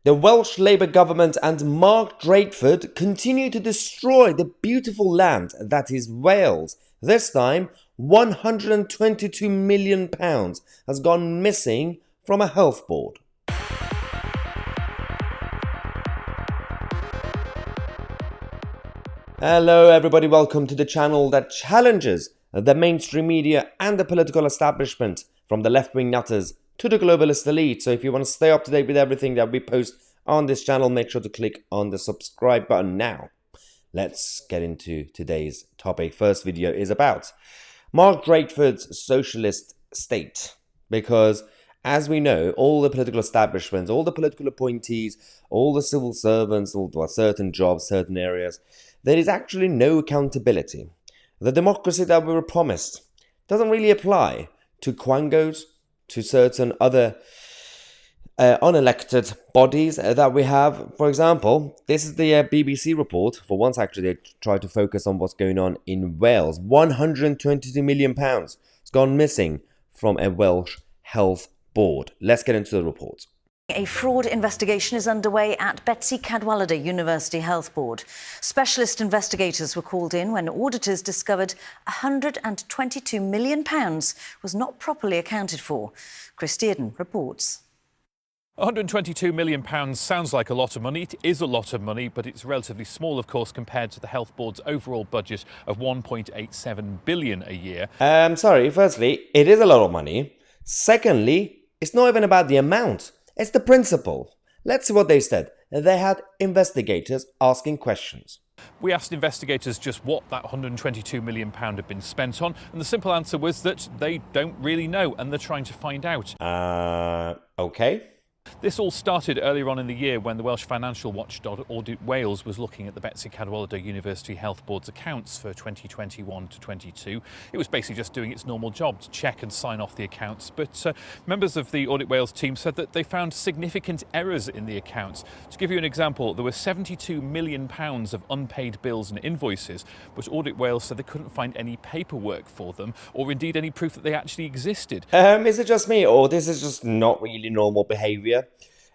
The Welsh Labour government and Mark Drakeford continue to destroy the beautiful land that is Wales. This time, £122 million has gone missing from a health board. Hello everybody, welcome to the channel that challenges the mainstream media and the political establishment, from the left-wing nutters to the globalist elite. So if you want to stay up to date with everything that we post on this channel, make sure to click on the subscribe button now. Let's get into today's topic. First video is about Mark Drakeford's socialist state, because as we know, all the political establishments, all the political appointees, all the civil servants, all certain jobs, certain areas, there is actually no accountability. The democracy that we were promised doesn't really apply to quangos, to certain other unelected bodies that we have. For example, this is the BBC report. For once, actually, they tried to focus on what's going on in Wales. £122 million has gone missing from a Welsh health board. Let's get into the report. A fraud investigation is underway at Betsy Cadwallader University Health Board. Specialist investigators were called in when auditors discovered £122 million was not properly accounted for. Chris Dearden reports. £122 million sounds like a lot of money. It is a lot of money, but it's relatively small, of course, compared to the Health Board's overall budget of £1.87 billion a year. Sorry, firstly, it is a lot of money. Secondly, it's not even about the amount. It's the principle. Let's see what they said. They had investigators asking questions. We asked investigators just what that £122 million had been spent on, and the simple answer was that they don't really know, and they're trying to find out. Okay. This all started earlier on in the year when the Welsh financial watchdog Audit Wales was looking at the Betsy Cadwallader University Health Board's accounts for 2021 to 22. It was basically just doing its normal job to check and sign off the accounts, but members of the Audit Wales team said that they found significant errors in the accounts. To give you an example, there were £72 million of unpaid bills and invoices, but Audit Wales said they couldn't find any paperwork for them, or indeed any proof that they actually existed. Is it just me, or this is just not really normal behaviour?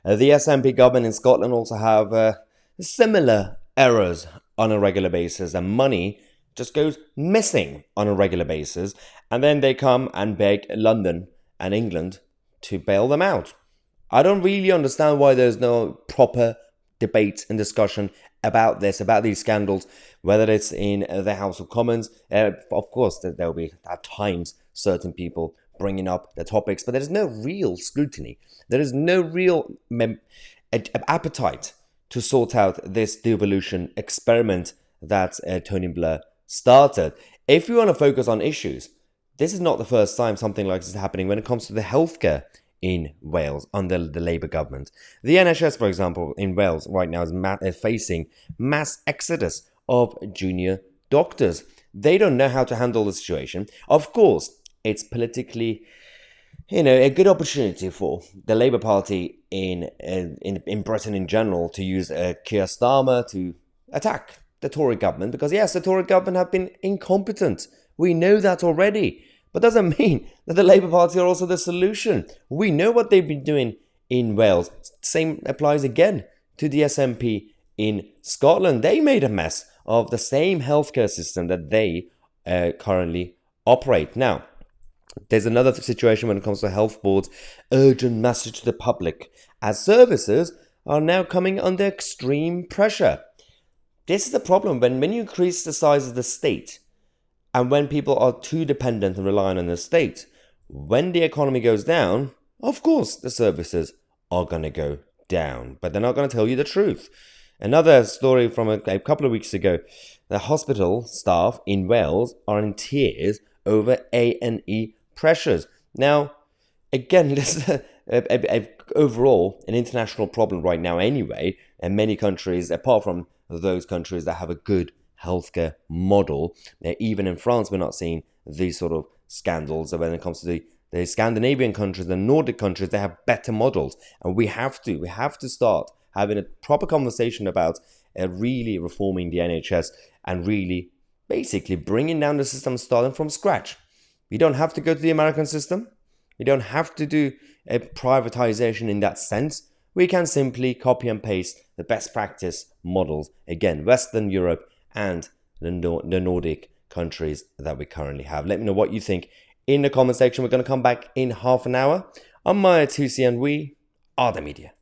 The SNP government in Scotland also have similar errors on a regular basis, and money just goes missing on a regular basis, and then they come and beg London and England to bail them out. I don't really understand why there's no proper debate and discussion about this, about these scandals, whether it's in the House of Commons. Of course, there will be at times certain people bringing up the topics, but there is no real scrutiny. There is no real appetite to sort out this devolution experiment that Tony Blair started. If you want to focus on issues, this is not the first time something like this is happening when it comes to the healthcare in Wales under the Labour government. The NHS, for example, in Wales right now is facing mass exodus of junior doctors. They don't know how to handle the situation. Of course, it's politically, a good opportunity for the Labour Party in Britain in general to use Keir Starmer to attack the Tory government, because yes, the Tory government have been incompetent. We know that already, but doesn't mean that the Labour Party are also the solution. We know what they've been doing in Wales. Same applies again to the SNP in Scotland. They made a mess of the same healthcare system that they currently operate. Now, there's another situation when it comes to health boards. Urgent message to the public, as services are now coming under extreme pressure. This is the problem when you increase the size of the state, and when people are too dependent and relying on the state. When the economy goes down, of course the services are going to go down, but they're not going to tell you the truth. Another story from a couple of weeks ago: the hospital staff in Wales are in tears over A&E pressures. Now, again, this is overall an international problem right now anyway, and many countries, apart from those countries that have a good healthcare model, even in France, we're not seeing these sort of scandals. When it comes to the Scandinavian countries, the Nordic countries, they have better models, and we have to start having a proper conversation about really reforming the NHS and really basically bringing down the system starting from scratch. We don't have to go to the American system. We don't have to do a privatization in that sense, we can simply copy and paste the best practice models, again, Western Europe and the Nordic countries that we currently have. Let me know what you think in the comment section. We're going to come back in half an hour. I'm Maya Tousi and we are the media.